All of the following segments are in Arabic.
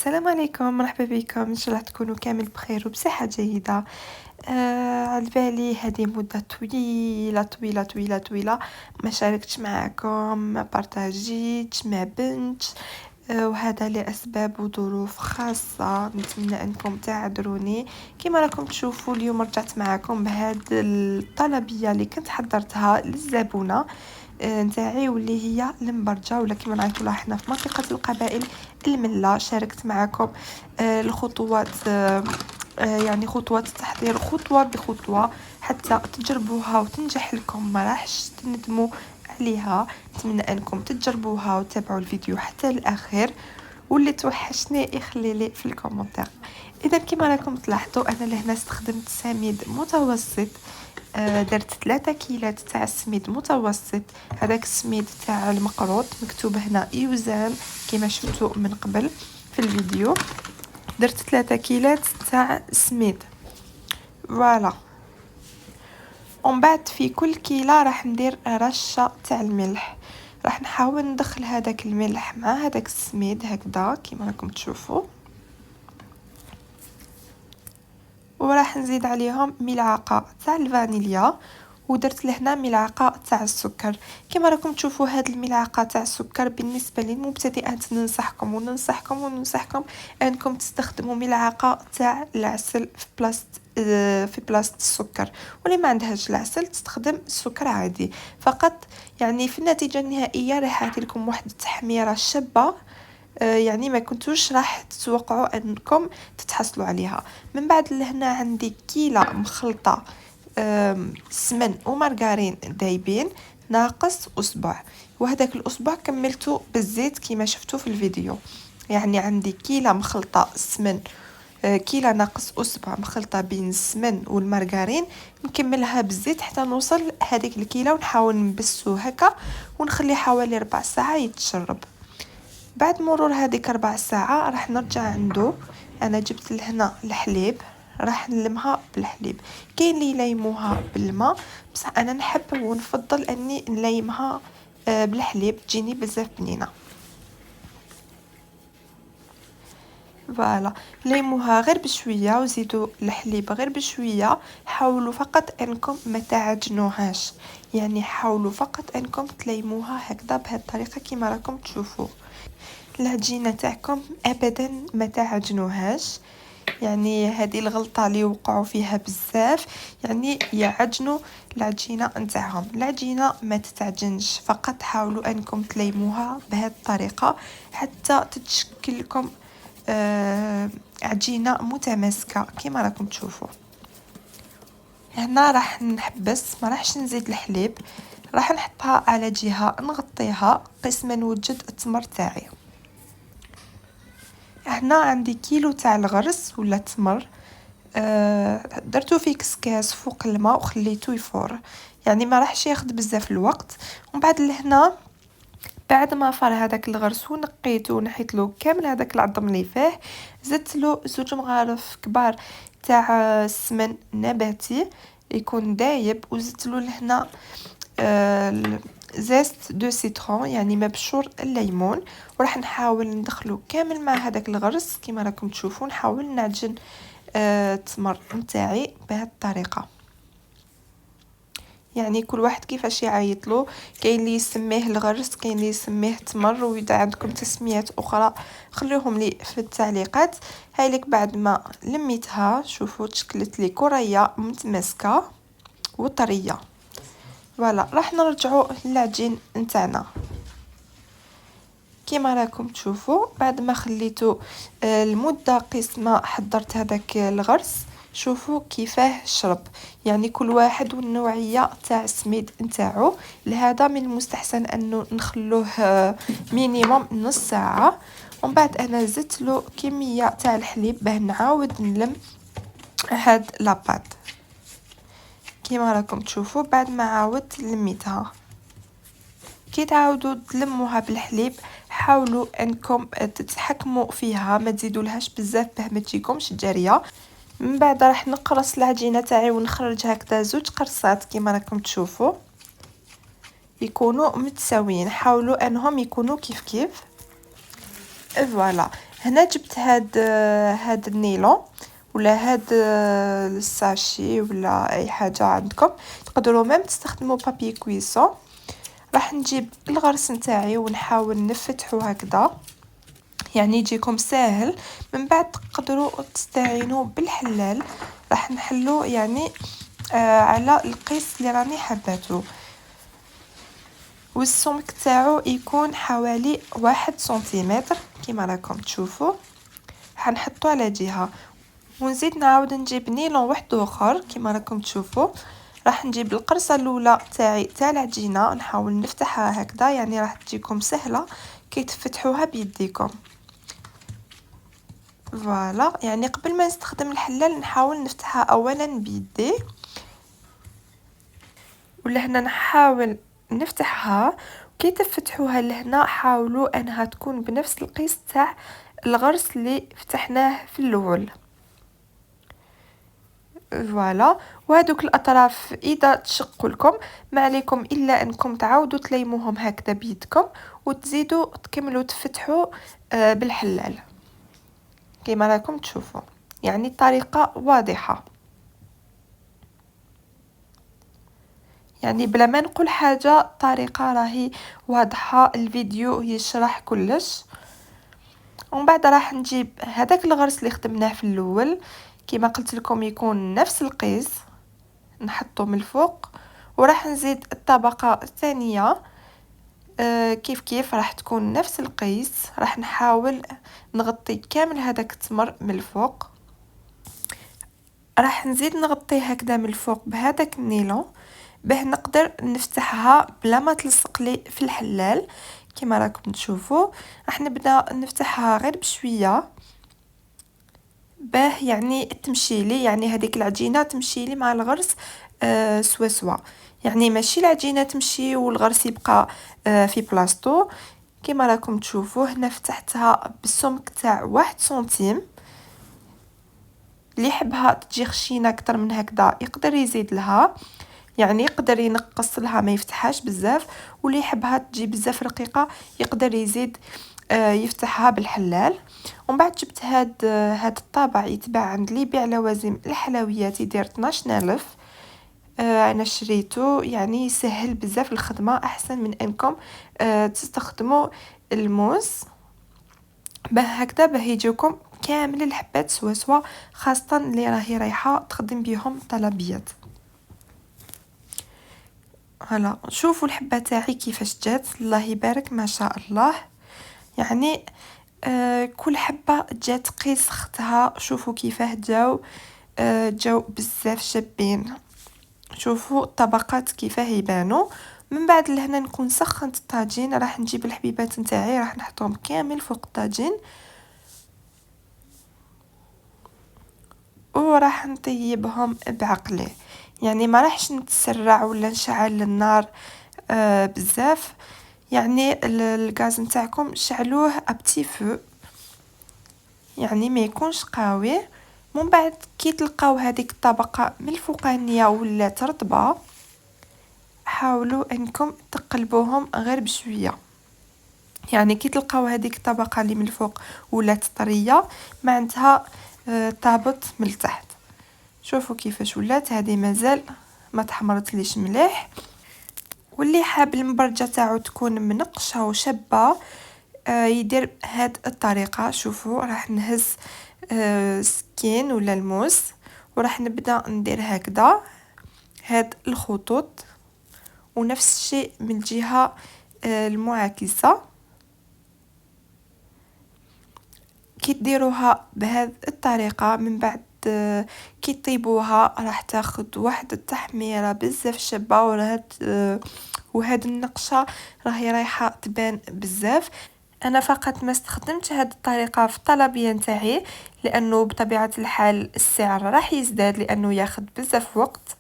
السلام عليكم، مرحبا بكم. ان شاء الله تكونوا كامل بخير وبصحة جيدة. على بالي هذه مدة طويلة طويلة طويلة طويلة ما شاركتش معكم، ما بارتاجيتش، ما بنتش. وهذا لأسباب وظروف خاصة، نتمنى أنكم تعذروني. كما راكم تشوفوا اليوم رجعت معكم بهذه الطلبية اللي كنت حضرتها للزبونة نتاعي، واللي هي المبرجة، ولا كما نعيطولها حنا في منطقة القبائل الملة. شاركت معكم الخطوات، يعني خطوات التحضير خطوة بخطوة حتى تجربوها وتنجح لكم، ما راحش تندموا عليها. نتمنى انكم تجربوها وتتابعوا الفيديو حتى الاخر، واللي توحشني يخلي لي في الكومنتار. اذا كما راكم تلاحظوا انا لهنا استخدمت سميد متوسط. درت 3 كيلات تاع السميد متوسط. هذاك السميد تاع المقروط مكتوب هنا يوزان كما شفتوا من قبل في الفيديو. درت 3 كيلات تاع السميد، فوالا. ومن بعد في كل كيلة راح ندير رشة تاع الملح. راح نحاول ندخل هذاك الملح مع هذاك السميد هكذا كما راكم تشوفوا، وراح نزيد عليهم ملعقه تاع الفانيليا، ودرت لهنا ملعقه تاع السكر. كما راكم تشوفوا هاد الملعقه تاع السكر بالنسبه للمبتدئات ننصحكم انكم تستخدموا ملعقه تاع العسل في بلاصه السكر، واللي ما عندهاش العسل تستخدم السكر عادي فقط. يعني في النتيجه النهائيه راح يعطي لكم واحد التحميره شابه، يعني ما كنتوش راح تتوقعوا انكم تتحصلوا عليها. من بعد لهنا عندي كيلة مخلطة سمن ومارغرين دايبين ناقص أسبوع، وهذاك الأسبوع كملته بالزيت كما شفتوا في الفيديو. يعني عندي كيلة مخلطة سمن، كيلة ناقص أسبوع مخلطة بين السمن والمارغرين، نكملها بالزيت حتى نوصل هذيك الكيلة، ونحاول نبسو هكا ونخليه حوالي 4 ساعة يتشرب. بعد مرور هذيك 4 ساعة راح نرجع عنده. انا جبت لهنا الحليب، راح نلمها بالحليب. كاين اللي يليموها بالماء، بصح انا نحب ونفضل اني نليمها بالحليب، تجيني بزاف بنينه. فوالا، ليموها غير بشويه وزيدوا الحليب غير بشويه. حاولوا فقط انكم ما تعجنوهاش، يعني حاولوا فقط انكم تليموها هكذا بهذه الطريقه كما راكم تشوفوا. العجينه تاعكم ابدا ما تعجنوهاش، يعني هذه الغلطه اللي وقعوا فيها بزاف، يعني يعجنوا العجينه نتاعهم. العجينه ما تتعجنش، فقط حاولوا انكم تليموها بهذه الطريقه حتى تتشكل لكم عجينه متماسكه كما راكم تشوفوا. هنا راح نحبس، ما راحش نزيد الحليب، راح نحطها على جهه، نغطيها قسما نوجد التمر تاعي. هنا عندي كيلو تاع الغرس ولا تمر، درتو في كسكاس فوق الماء وخليته يفور، يعني ما راحش ياخد بزاف الوقت. ومن بعد لهنا بعد ما فار هذاك الغرس ونقيته ونحيت له كامل هذاك العظم اللي فيه، زدت له 2 مغارف كبار تاع السمن نباتي يكون دايب، وزدت له لهنا زيست دو سيترون يعني مبشور الليمون. وراح نحاول ندخله كامل مع هذاك الغرس كما راكم تشوفوا. نحاول نعجن التمر نتاعي بهذه الطريقه، يعني كل واحد كيفاش يعيط له. كاين اللي يسميه الغرس، كاين اللي يسميه تمر، واذا عندكم تسميات اخرى خليهم لي في التعليقات. هايلك بعد ما لميتها شوفوا تشكلت لي كريه متماسكه وطريه. فوالا، راح نرجعوا للعجين نتاعنا كما راكم تشوفوا. بعد ما خليته المده قسمه حضرت هذاك الغرس، شوفوا كيفاه شرب. يعني كل واحد والنوعيه تاع السميد نتاعو، لهذا من المستحسن انه نخلوه مينيموم نص ساعه. ومن بعد انا زدت له كميه تاع الحليب باه نعاود نلم هاد لاباط كما راكم تشوفوا. بعد ما عاودت لميتها، كي تعاودوا تلموها بالحليب حاولوا انكم تتحكموا فيها، ما تزيدولهاش بزاف باه ما تجيكمش جاريه. من بعد راح نقرص العجينه تاعي ونخرج هكذا 2 قرصات كما راكم تشوفوا، يكونوا متساويين. حاولوا انهم يكونوا كيف كيف. فوالا، هنا جبت هاد النيلون ولا هاد الساشي ولا اي حاجه عندكم. تقدروا ميم تستخدموا بابي كويسون. راح نجيب الغرس نتاعي ونحاول نفتحو هكذا، يعني يجيكم ساهل. من بعد تقدروا تستعينوا بالحلال، راح نحلو يعني على القيس اللي راني حباته، والسمك تاعو يكون حوالي 1 سنتيمتر كما راكم تشوفوا. حنحطو على جهه ونزيد نعاود نجيب نيلون واحد اخر كما راكم تشوفوا. راح نجيب القرصه الاولى تاعي تاع العجينه نحاول نفتحها هكذا، يعني راح تجيكم سهله كي تفتحوها بيديكم. فوالا، يعني قبل ما نستخدم الحلال نحاول نفتحها اولا بيدي، ولهنا نحاول نفتحها. كي تفتحوها لهنا حاولوا انها تكون بنفس القيس تاع الغرس اللي فتحناه في الاول. فوالا، وهذوك الاطراف اذا تشقوا لكم ما عليكم الا انكم تعاودوا تليموهم هكذا بيدكم وتزيدوا تكملوا تفتحوا بالحلال كما راكم تشوفوا. يعني الطريقه واضحه، يعني بلا ما نقول حاجه الطريقه راهي واضحه، الفيديو يشرح كلش. ومن بعد راح نجيب هذاك الغرس اللي خدمناه في الاول كما قلت لكم يكون نفس القيس، نحطه من الفوق. وراح نزيد الطبقه الثانيه كيف كيف راح تكون نفس القيس. راح نحاول نغطي كامل هذاك التمر من الفوق. راح نزيد نغطيه هكذا من الفوق بهذاك النيلون باه نقدر نفتحها بلا ما تلصق لي في الحلال كما راكم تشوفوا. راح نبدا نفتحها غير بشويه باه يعني تمشي لي، يعني هذيك العجينه تمشي لي مع الغرس سوا سوا، يعني ماشي العجينه تمشي والغرس يبقى في بلاصتو. كما راكم تشوفوا هنا فتحتها بالسمك تاع 1 سنتيم. اللي يحبها تجي خشينه اكثر من هكذا يقدر يزيد لها، يعني يقدر ينقص لها ما يفتحهاش بزاف، واللي يحبها تجي بزاف رقيقه يقدر يزيد يفتحها بالحلال. ومن بعد جبت هاد الطابع يتباع عند لي بيع لوازم الحلويات يدير 12000. انا شريته، يعني يسهل بزاف الخدمه احسن من انكم تستخدموا الموز. باه هكذا باه يجيكم كامل الحبات سوا سوا، خاصه اللي راهي رايحه تخدم بهم طلبيات. هلا شوفوا الحبه تاعي كيفاش جات، الله يبارك ما شاء الله. يعني كل حبه جات قيس اختها. شوفوا كيفاه جاو بزاف شابين. شوفوا الطبقات كيفاه يبانوا. من بعد لهنا نكون سخنت الطاجين، راح نجيب الحبيبات نتاعي راح نحطهم كامل فوق الطاجين وراح نطيبهم بعقلي. يعني ما راحش نتسرع ولا نشعل النار بزاف، يعني الغاز نتاعكم شعلوه ابتي فو، يعني ما يكونش قوي. من بعد كي تلقاو هذيك الطبقه من الفوقانيه ولا رطبه حاولوا انكم تقلبوهم غير بشويه. يعني كي تلقاو هذيك الطبقه اللي من الفوق ولات طريه معناتها طابت من التحت. شوفوا كيفاش ولات هذه مازال ما تحمرت ليش مليح. واللي حاب المبرجه تاعو تكون منقشه وشابه يدير هاد الطريقه. شوفوا راح نهز سكين ولا الموس وراح نبدا ندير هكذا هاد الخطوط، ونفس الشيء من الجهه المعاكسه. كي ديروها بهذه الطريقه من بعد كي طيبوها راح تاخد واحد التحميره بزاف شابه، وهاد النقشه راهي رايحه تبان بزاف. انا فقط ما استخدمت هذه الطريقه في الطلبيه نتاعي لانه بطبيعه الحال السعر راح يزداد لانه ياخذ بزاف وقت.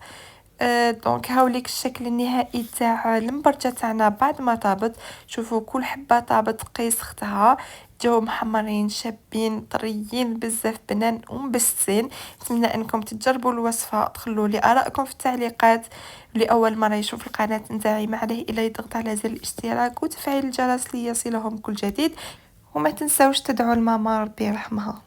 دونك هاوليك الشكل النهائي تاع المبرجه تاعنا بعد ما طابت. شوفوا كل حبه طابت قيس اختها، جو محمرين شابين طريين بزاف بنان ومبسين. نتمنى انكم تجربوا الوصفه، تخلوا لي ارائكم في التعليقات. لاول مره يشوف القناه نتاعي ما عليه الا يضغط على زر الاشتراك وتفعيل الجرس ليصلهم كل جديد. وما تنساوش تدعوا لماما ربي يرحمها.